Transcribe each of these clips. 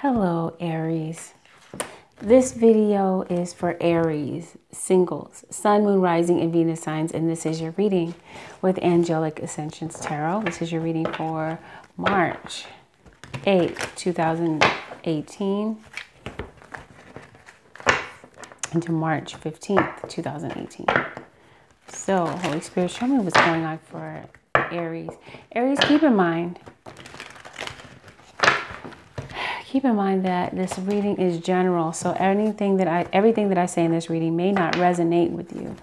Hello, Aries. This video is for Aries, singles, Sun, Moon, Rising, and Venus signs, and this is your reading with Angelic Ascensions Tarot. This is your reading for March 8th, 2018 into March 15th, 2018. So, Holy Spirit, show me what's going on for Aries. Aries, keep in mind that this reading is general. So everything that I say in this reading may not resonate with you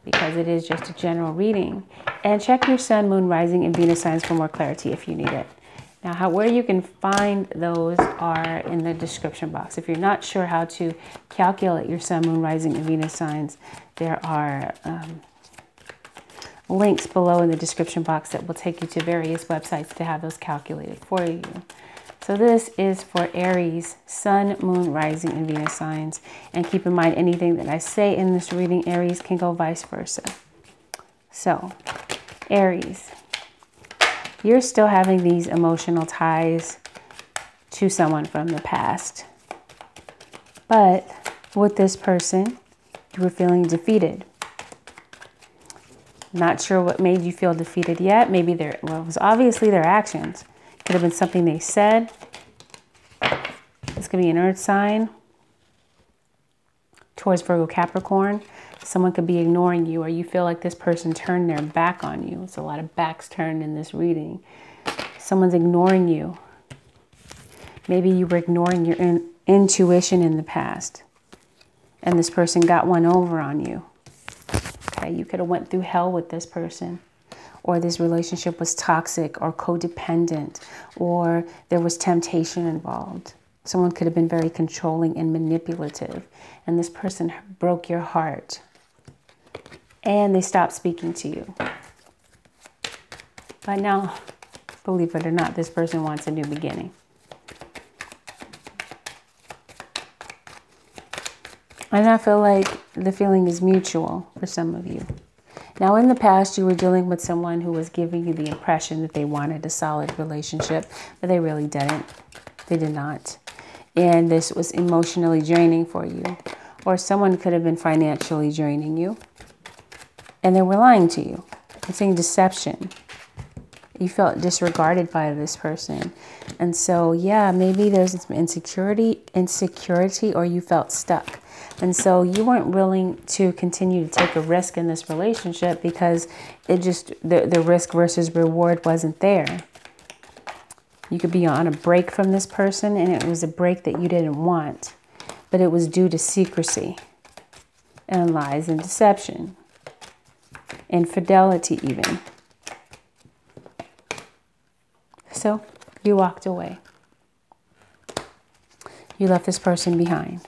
because it is just a general reading. And check your Sun, Moon, Rising, and Venus signs for more clarity if you need it. Now, where you can find those are in the description box. If you're not sure how to calculate your Sun, Moon, Rising, and Venus signs, there are links below in the description box that will take you to various websites to have those calculated for you. So this is for Aries, Sun, Moon, Rising, and Venus signs. And keep in mind, anything that I say in this reading, Aries, can go vice versa. So, Aries, you're still having these emotional ties to someone from the past. But with this person, you were feeling defeated. Not sure what made you feel defeated yet. Maybe it was obviously their actions. Could have been something they said. This could be an earth sign. Taurus, Virgo, Capricorn. Someone could be ignoring you, or you feel like this person turned their back on you. It's a lot of backs turned in this reading. Someone's ignoring you. Maybe you were ignoring your intuition in the past, and this person got one over on you. Okay, you could have went through hell with this person. Or this relationship was toxic or codependent, or there was temptation involved. Someone could have been very controlling and manipulative, and this person broke your heart, and they stopped speaking to you. But now, believe it or not, this person wants a new beginning. And I feel like the feeling is mutual for some of you. Now, in the past, you were dealing with someone who was giving you the impression that they wanted a solid relationship, but they really didn't. They did not. And this was emotionally draining for you. Or someone could have been financially draining you, and they were lying to you. I'm saying deception. You felt disregarded by this person. And so, yeah, maybe there's some insecurity, or you felt stuck. And so you weren't willing to continue to take a risk in this relationship because it just, the risk versus reward wasn't there. You could be on a break from this person, and it was a break that you didn't want, but it was due to secrecy and lies and deception, infidelity even. So you walked away. You left this person behind.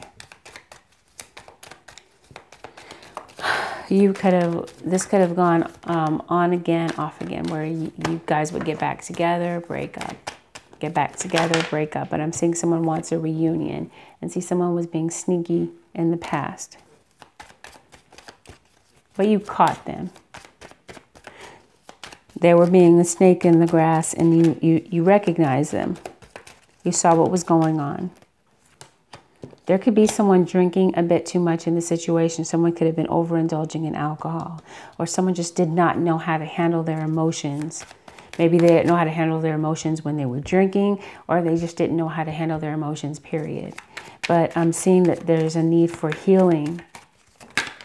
This could have gone on again, off again, where you guys would get back together, break up, get back together, break up. But I'm seeing someone wants a reunion, and see someone was being sneaky in the past. But you caught them. They were being a snake in the grass, and you recognized them. You saw what was going on. There could be someone drinking a bit too much in the situation. Someone could have been overindulging in alcohol, or someone just did not know how to handle their emotions. Maybe they didn't know how to handle their emotions when they were drinking, or they just didn't know how to handle their emotions, period. But I'm seeing that there's a need for healing.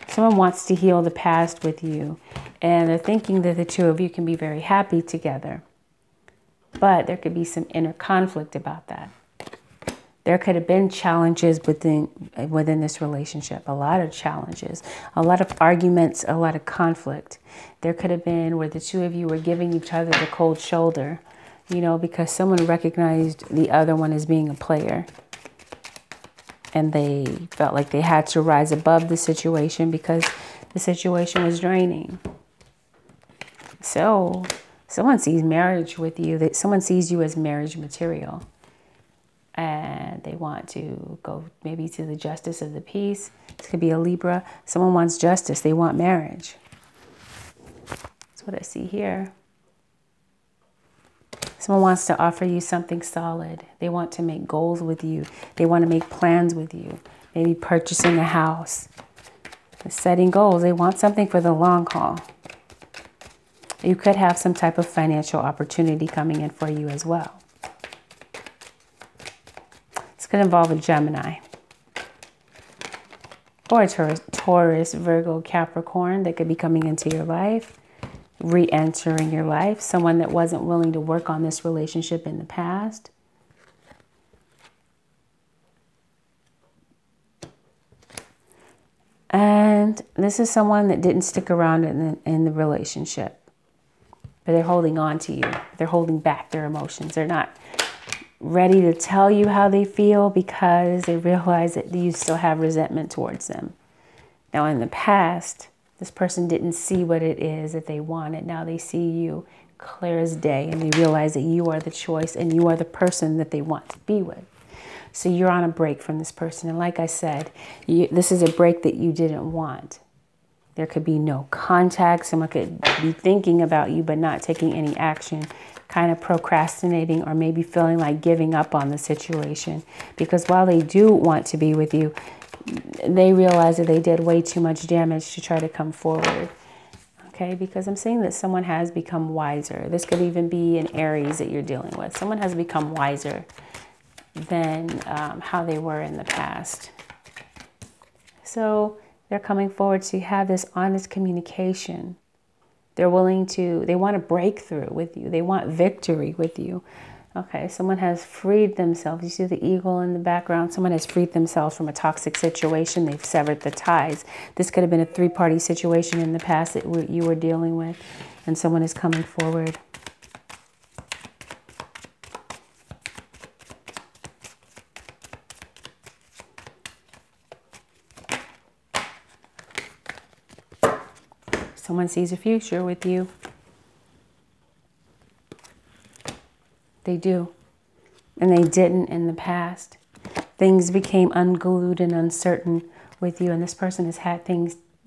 Someone wants to heal the past with you, and they're thinking that the two of you can be very happy together. But there could be some inner conflict about that. There could have been challenges within this relationship, a lot of challenges, a lot of arguments, a lot of conflict. There could have been where the two of you were giving each other the cold shoulder, you know, because someone recognized the other one as being a player. And they felt like they had to rise above the situation because the situation was draining. So someone sees marriage with you, someone sees you as marriage material. And they want to go maybe to the justice of the peace. This could be a Libra. Someone wants justice. They want marriage. That's what I see here. Someone wants to offer you something solid. They want to make goals with you. They want to make plans with you. Maybe purchasing a house. Setting goals. They want something for the long haul. You could have some type of financial opportunity coming in for you as well. This could involve a Gemini. Or a Taurus, Virgo, Capricorn that could be coming into your life. Re-entering your life, someone that wasn't willing to work on this relationship in the past. And this is someone that didn't stick around in the relationship, but they're holding on to you. They're holding back their emotions. They're not ready to tell you how they feel because they realize that you still have resentment towards them. Now, in the past, this person didn't see what it is that they wanted. Now they see you clear as day, and they realize that you are the choice and you are the person that they want to be with. So you're on a break from this person. And like I said, this is a break that you didn't want. There could be no contact. Someone could be thinking about you but not taking any action, kind of procrastinating or maybe feeling like giving up on the situation. Because while they do want to be with you, they realize that they did way too much damage to try to come forward. Okay, because I'm seeing that someone has become wiser. This could even be an Aries that you're dealing with. Someone has become wiser than how they were in the past. So they're coming forward to have this honest communication. They're willing to, they want a breakthrough with you. They want victory with you. Okay, someone has freed themselves. You see the eagle in the background? Someone has freed themselves from a toxic situation. They've severed the ties. This could have been a three-party situation in the past that you were dealing with, and someone is coming forward. Someone sees a future with you. They do. And they didn't in the past. Things became unglued and uncertain with you. And this person has had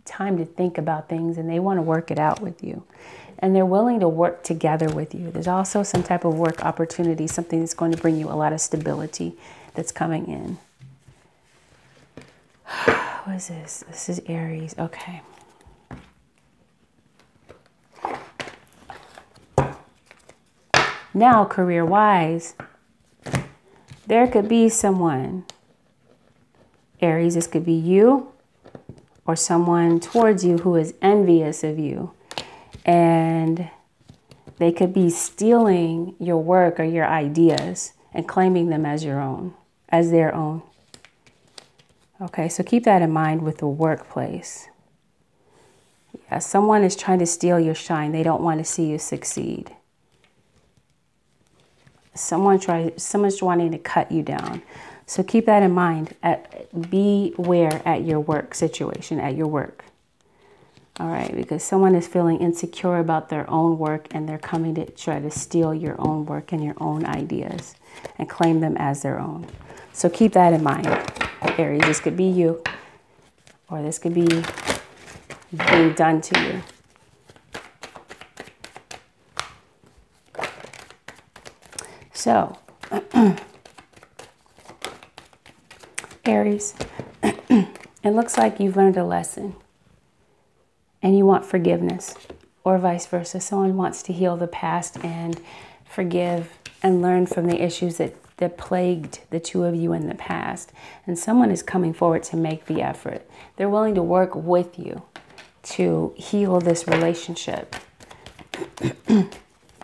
time to think about things, and they want to work it out with you. And they're willing to work together with you. There's also some type of work opportunity, something that's going to bring you a lot of stability that's coming in. What is this? This is Aries. Okay. Now, career-wise, there could be someone, Aries, this could be you or someone towards you who is envious of you. And they could be stealing your work or your ideas and claiming them as your own, as their own. Okay, so keep that in mind with the workplace. Yeah, someone is trying to steal your shine. They don't want to see you succeed. Someone's wanting to cut you down. So keep that in mind. Beware at your work situation, at your work. All right, because someone is feeling insecure about their own work, and they're coming to try to steal your own work and your own ideas and claim them as their own. So keep that in mind, Aries. This could be you, or this could be being done to you. So, Aries, it looks like you've learned a lesson and you want forgiveness, or vice versa. Someone wants to heal the past and forgive and learn from the issues that plagued the two of you in the past. And someone is coming forward to make the effort. They're willing to work with you to heal this relationship.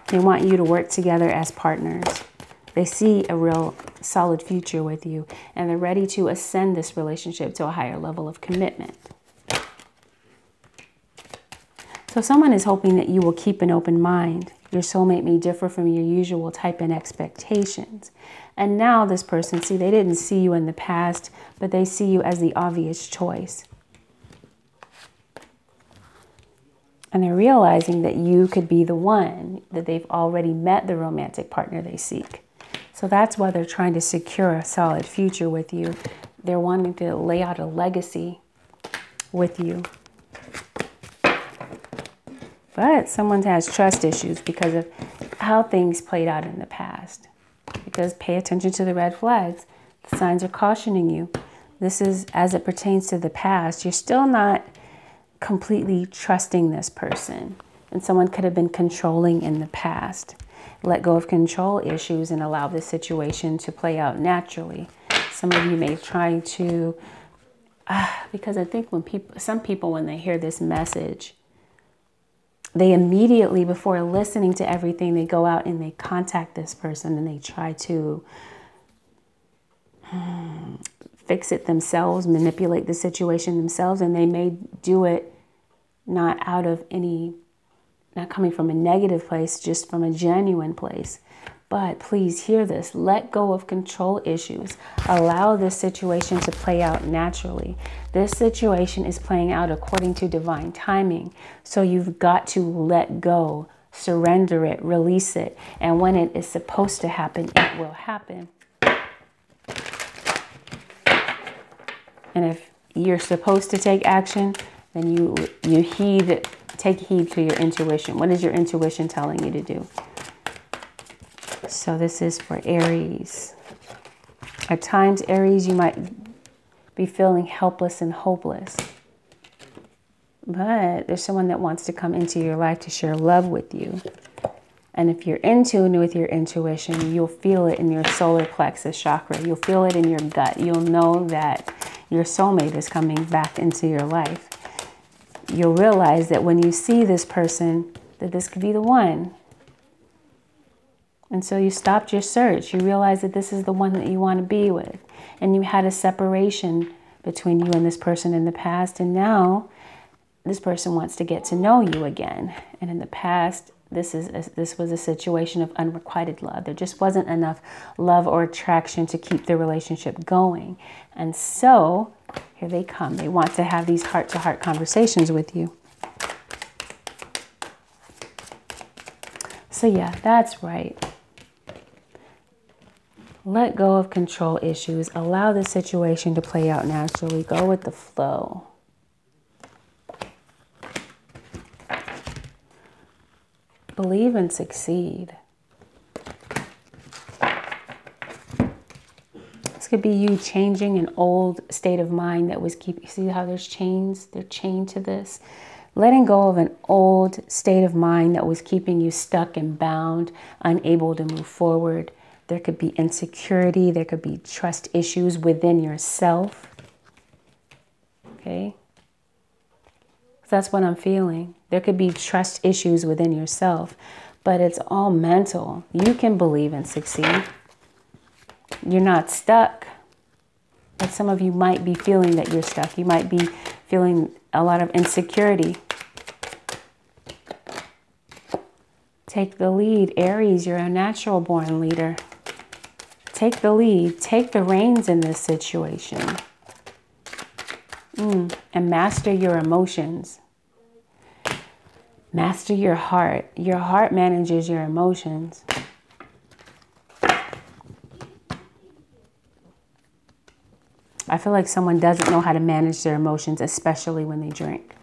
They want you to work together as partners. They see a real solid future with you, and they're ready to ascend this relationship to a higher level of commitment. So someone is hoping that you will keep an open mind. Your soulmate may differ from your usual type and expectations. And now this person, see, they didn't see you in the past, but they see you as the obvious choice. And they're realizing that you could be the one, that they've already met the romantic partner they seek. So that's why they're trying to secure a solid future with you. They're wanting to lay out a legacy with you. But someone has trust issues because of how things played out in the past. Because pay attention to the red flags. The signs are cautioning you. This is as it pertains to the past. You're still not completely trusting this person. And someone could have been controlling in the past. Let go of control issues and allow this situation to play out naturally. Some of you may try to, because I think when some people, when they hear this message, they immediately, before listening to everything, they go out and they contact this person and they try to fix it themselves, manipulate the situation themselves, and they may do it not out of any, not coming from a negative place, just from a genuine place. But please hear this. Let go of control issues. Allow this situation to play out naturally. This situation is playing out according to divine timing. So you've got to let go, surrender it, release it. And when it is supposed to happen, it will happen. And if you're supposed to take action, then you take heed to your intuition. What is your intuition telling you to do? So this is for Aries. At times, Aries, you might be feeling helpless and hopeless. But there's someone that wants to come into your life to share love with you. And if you're in tune with your intuition, you'll feel it in your solar plexus chakra. You'll feel it in your gut. You'll know that your soulmate is coming back into your life. You'll realize that when you see this person, that this could be the one. And so you stopped your search. You realized that this is the one that you want to be with. And you had a separation between you and this person in the past. And now this person wants to get to know you again. And in the past, this was a situation of unrequited love. There just wasn't enough love or attraction to keep the relationship going. And so here they come. They want to have these heart-to-heart conversations with you. So yeah, that's right. Let go of control issues. Allow the situation to play out naturally. Go with the flow. Believe and succeed. This could be you changing an old state of mind that was keeping, see how there's chains? They're chained to this. Letting go of an old state of mind that was keeping you stuck and bound, unable to move forward. There could be insecurity. There could be trust issues within yourself. Okay? That's what I'm feeling. There could be trust issues within yourself, but it's all mental. You can believe and succeed. You're not stuck. But some of you might be feeling that you're stuck. You might be feeling a lot of insecurity. Take the lead. Aries, you're a natural born leader. Take the lead. Take the reins in this situation. And master your emotions. Master your heart. Your heart manages your emotions. I feel like someone doesn't know how to manage their emotions, especially when they drink.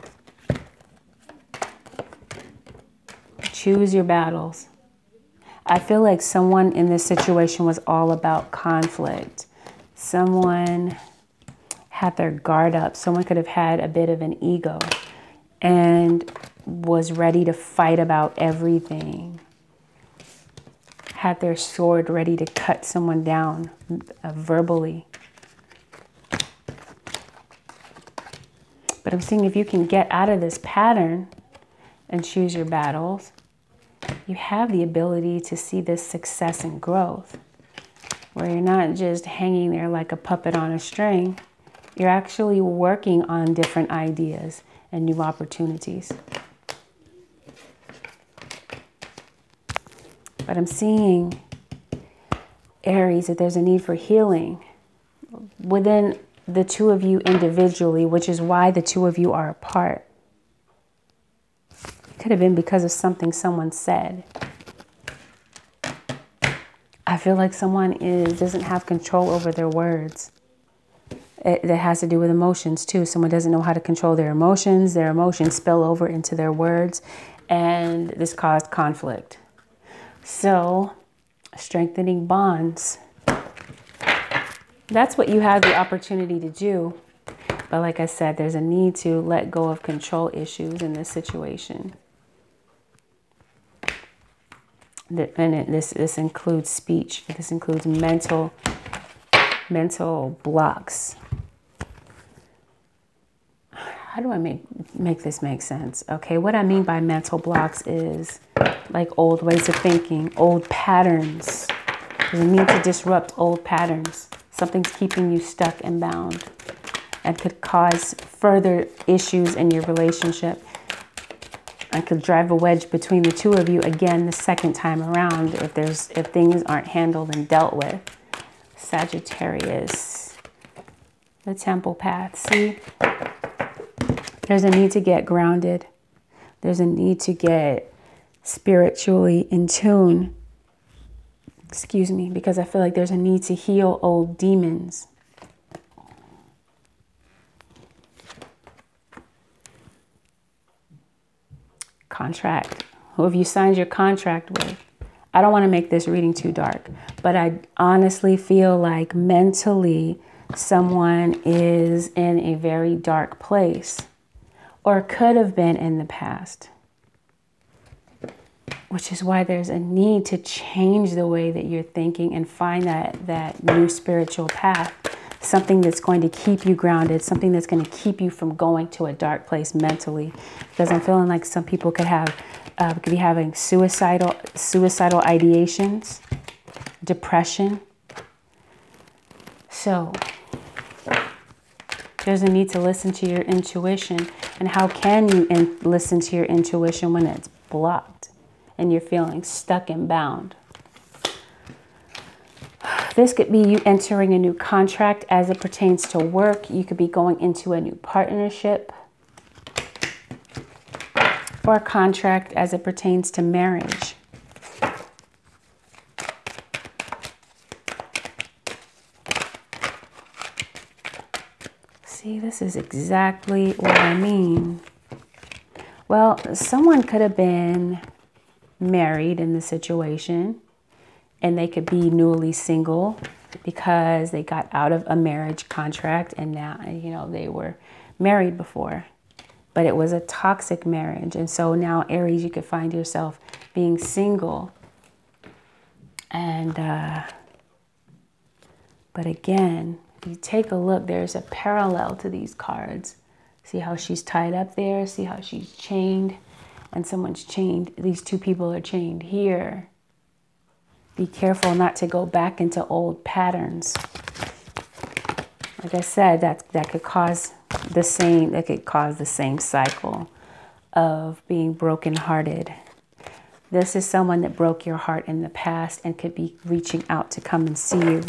Choose your battles. I feel like someone in this situation was all about conflict. Someone had their guard up. Someone could have had a bit of an ego and was ready to fight about everything. Had their sword ready to cut someone down verbally. But I'm seeing if you can get out of this pattern and choose your battles, you have the ability to see this success and growth, where you're not just hanging there like a puppet on a string. You're actually working on different ideas and new opportunities. But I'm seeing, Aries, that there's a need for healing within the two of you individually, which is why the two of you are apart. It could have been because of something someone said. I feel like someone doesn't have control over their words. That has to do with emotions too. Someone doesn't know how to control their emotions. Their emotions spill over into their words, and this caused conflict. So, strengthening bonds. That's what you have the opportunity to do. But like I said, there's a need to let go of control issues in this situation. And this includes speech. This includes mental blocks. How do I make this make sense? Okay, what I mean by mental blocks is like old ways of thinking, old patterns. There's a need to disrupt old patterns. Something's keeping you stuck and bound and could cause further issues in your relationship. And could drive a wedge between the two of you again the second time around if things aren't handled and dealt with. Sagittarius, the temple path. See, there's a need to get grounded. There's a need to get spiritually in tune. Excuse me, because I feel like there's a need to heal old demons. Contract. Who have you signed your contract with? I don't want to make this reading too dark, but I honestly feel like mentally someone is in a very dark place or could have been in the past, which is why there's a need to change the way that you're thinking and find that new spiritual path, something that's going to keep you grounded, something that's going to keep you from going to a dark place mentally. Because I'm feeling like some people could be having suicidal ideations, depression. So there's a need to listen to your intuition. And how can you listen to your intuition when it's blocked and you're feeling stuck and bound? This could be you entering a new contract as it pertains to work. You could be going into a new partnership or a contract as it pertains to marriage. See, this is exactly what I mean. Well, someone could have been married in the situation, and they could be newly single because they got out of a marriage contract and now, you know, they were married before, but it was a toxic marriage. And so now, Aries, you could find yourself being single. And, but again, if you take a look, there's a parallel to these cards. See how she's tied up there? See how she's chained? And someone's chained. These two people are chained here. Be careful not to go back into old patterns. Like I said, that could cause the same cycle of being brokenhearted. This is someone that broke your heart in the past and could be reaching out to come and see you,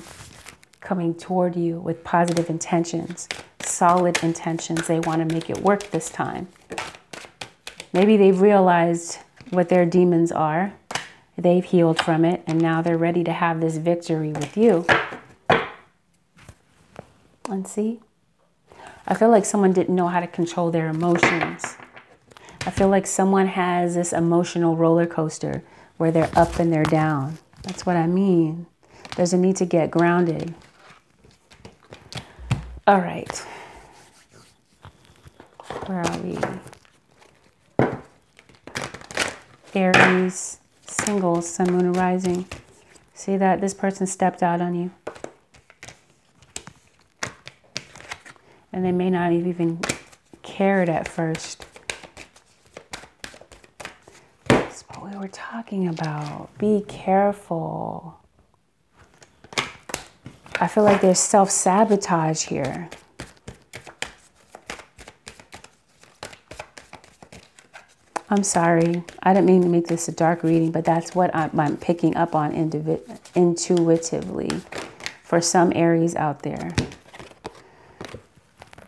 coming toward you with positive intentions, solid intentions. They want to make it work this time. Maybe they've realized what their demons are. They've healed from it, and now they're ready to have this victory with you. And see, I feel like someone didn't know how to control their emotions. I feel like someone has this emotional roller coaster where they're up and they're down. That's what I mean. There's a need to get grounded. All right. Where are we? Aries. Singles, sun, moon, and rising. See that? This person stepped out on you. And they may not have even cared at first. That's what we were talking about. Be careful. I feel like there's self-sabotage here. I'm sorry. I didn't mean to make this a dark reading, but that's what I'm picking up on intuitively for some Aries out there.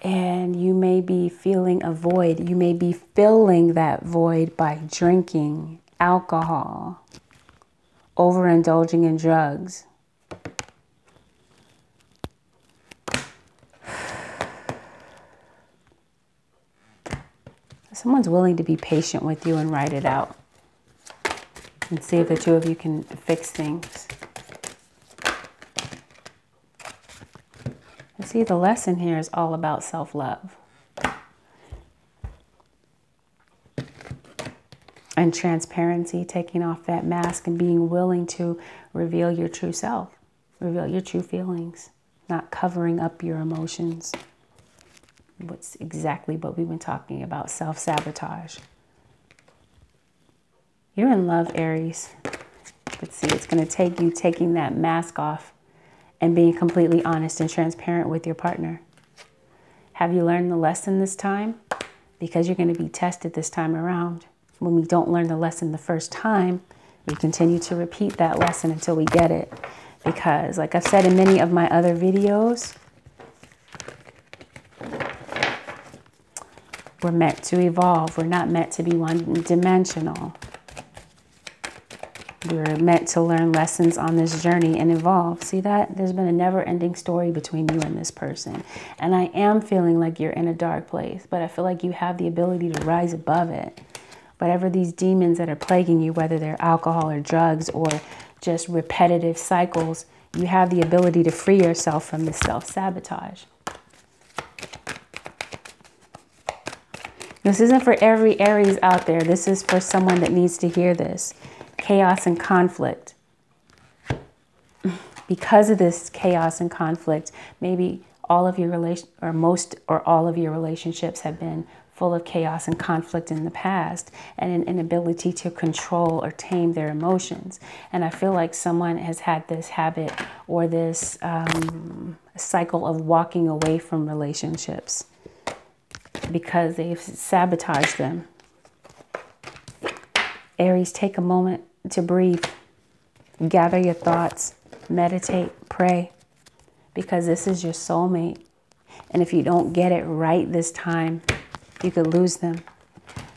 And you may be feeling a void. You may be filling that void by drinking alcohol, overindulging in drugs. Someone's willing to be patient with you and ride it out. And see if the two of you can fix things. And see, the lesson here is all about self-love. And transparency, taking off that mask and being willing to reveal your true self. Reveal your true feelings. Not covering up your emotions. What's exactly what we've been talking about, self-sabotage. You're in love, Aries. Let's see, it's going to take you taking that mask off and being completely honest and transparent with your partner. Have you learned the lesson this time? Because you're going to be tested this time around. When we don't learn the lesson the first time, we continue to repeat that lesson until we get it. Because, like I've said in many of my other videos, we're meant to evolve. We're not meant to be one-dimensional. We're meant to learn lessons on this journey and evolve. See that? There's been a never-ending story between you and this person. And I am feeling like you're in a dark place, but I feel like you have the ability to rise above it. Whatever these demons that are plaguing you, whether they're alcohol or drugs or just repetitive cycles, you have the ability to free yourself from this self-sabotage. This isn't for every Aries out there. This is for someone that needs to hear this. Chaos and conflict. Because of this chaos and conflict, maybe all of your most or all of your relationships have been full of chaos and conflict in the past, and an inability to control or tame their emotions. And I feel like someone has had this habit or this cycle of walking away from relationships because they've sabotaged them. Aries, take a moment to breathe. Gather your thoughts. Meditate. Pray. Because this is your soulmate. And if you don't get it right this time, you could lose them.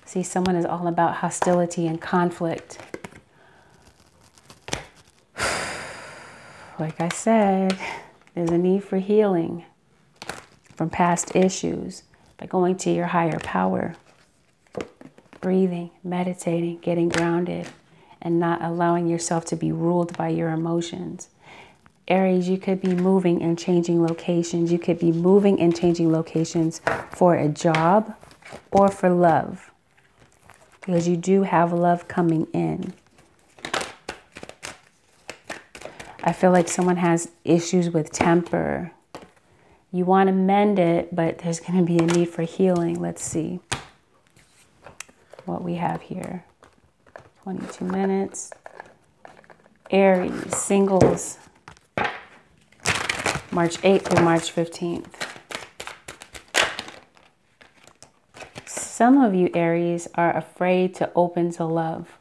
See, someone is all about hostility and conflict. Like I said, there's a need for healing from past issues by going to your higher power. Breathing, meditating, getting grounded, and not allowing yourself to be ruled by your emotions. Aries, you could be moving and changing locations. You could be moving and changing locations for a job or for love. Because you do have love coming in. I feel like someone has issues with temper. You want to mend it, but there's going to be a need for healing. Let's see what we have here. 22 minutes. Aries, singles, March 8th through March 15th. Some of you, Aries, are afraid to open to love.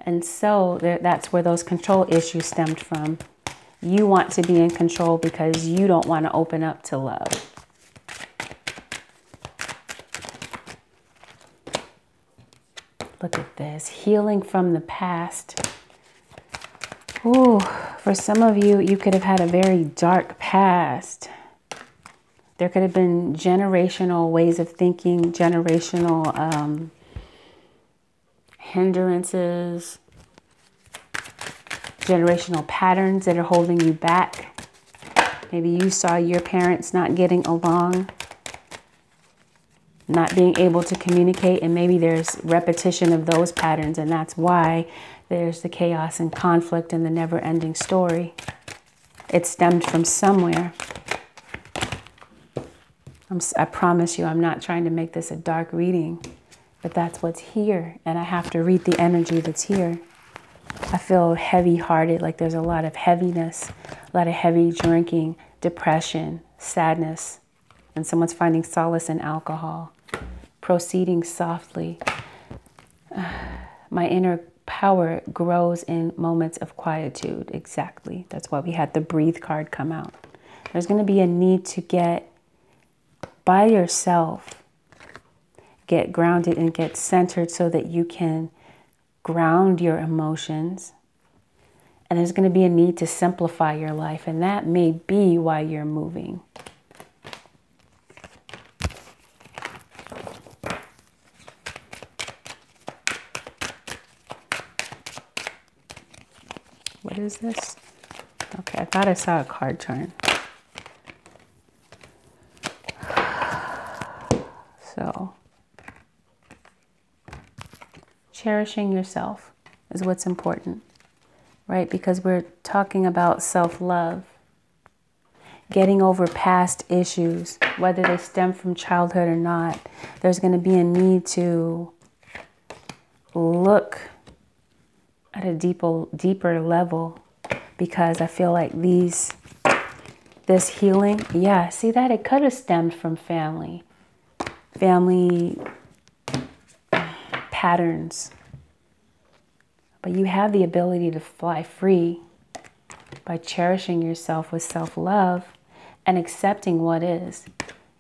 And so that's where those control issues stemmed from. You want to be in control because you don't want to open up to love. Look at this. Healing from the past. Ooh, for some of you, you could have had a very dark past. There could have been generational ways of thinking, generational hindrances, generational patterns that are holding you back. Maybe you saw your parents not getting along, not being able to communicate, and maybe there's repetition of those patterns, and that's why there's the chaos and conflict and the never-ending story. It stemmed from somewhere. I promise you, I'm not trying to make this a dark reading, but that's what's here, and I have to read the energy that's here. I feel heavy-hearted, like there's a lot of heaviness, a lot of heavy drinking, depression, sadness, and someone's finding solace in alcohol. Proceeding softly. My inner power grows in moments of quietude. Exactly. That's why we had the breathe card come out. There's going to be a need to get by yourself, get grounded and get centered so that you can ground your emotions. And there's going to be a need to simplify your life. And that may be why you're moving. What is this? Okay, I thought I saw a card turn. So, cherishing yourself is what's important, right? Because we're talking about self-love. Getting over past issues, whether they stem from childhood or not. There's going to be a need to look at a deeper level, because I feel like this healing, yeah, see that? It could have stemmed from family patterns. But you have the ability to fly free by cherishing yourself with self-love and accepting what is.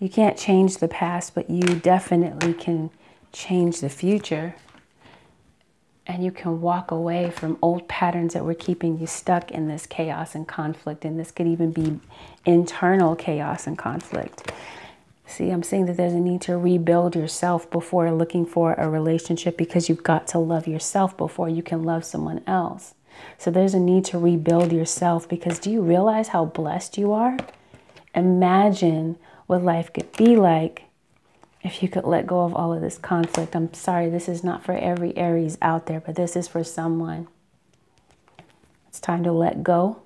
You can't change the past, but you definitely can change the future. And you can walk away from old patterns that were keeping you stuck in this chaos and conflict. And this could even be internal chaos and conflict. See, I'm saying that there's a need to rebuild yourself before looking for a relationship, because you've got to love yourself before you can love someone else. So there's a need to rebuild yourself, because do you realize how blessed you are? Imagine what life could be like if you could let go of all of this conflict. I'm sorry, this is not for every Aries out there, but this is for someone. It's time to let go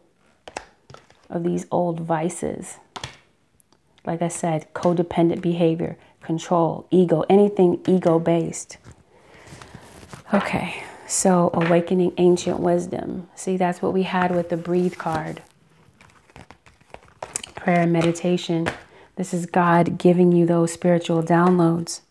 of these old vices. Like I said, codependent behavior, control, ego, anything ego-based. Okay, so awakening ancient wisdom. See, that's what we had with the breathe card. Prayer and meditation. This is God giving you those spiritual downloads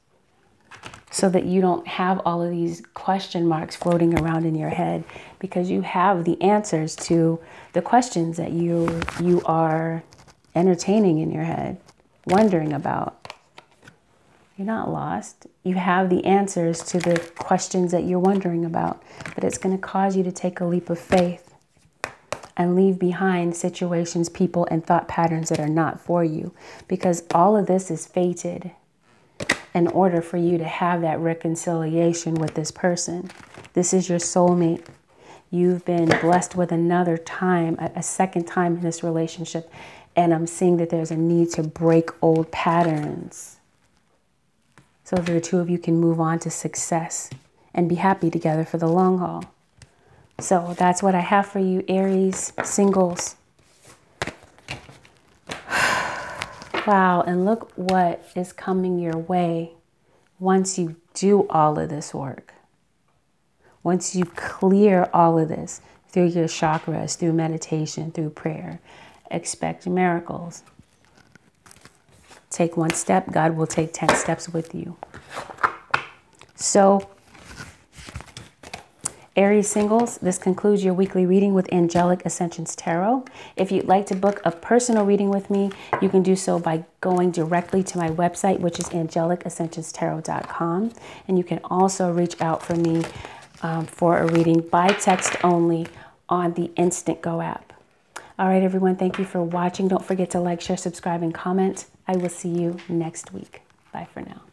so that you don't have all of these question marks floating around in your head, because you have the answers to the questions that you are entertaining in your head, wondering about. You're not lost. You have the answers to the questions that you're wondering about, but it's going to cause you to take a leap of faith and leave behind situations, people, and thought patterns that are not for you, because all of this is fated in order for you to have that reconciliation with this person. This is your soulmate. You've been blessed with another time, a second time in this relationship, and I'm seeing that there's a need to break old patterns so that the two of you can move on to success and be happy together for the long haul. So that's what I have for you, Aries singles. Wow, and look what is coming your way once you do all of this work. Once you clear all of this through your chakras, through meditation, through prayer, expect miracles. Take one step, God will take 10 steps with you. So, Aries singles, this concludes your weekly reading with Angelic Ascensions Tarot. If you'd like to book a personal reading with me, you can do so by going directly to my website, which is angelicascensionstarot.com. And you can also reach out for me for a reading by text only on the Instant Go app. All right, everyone, thank you for watching. Don't forget to like, share, subscribe, and comment. I will see you next week. Bye for now.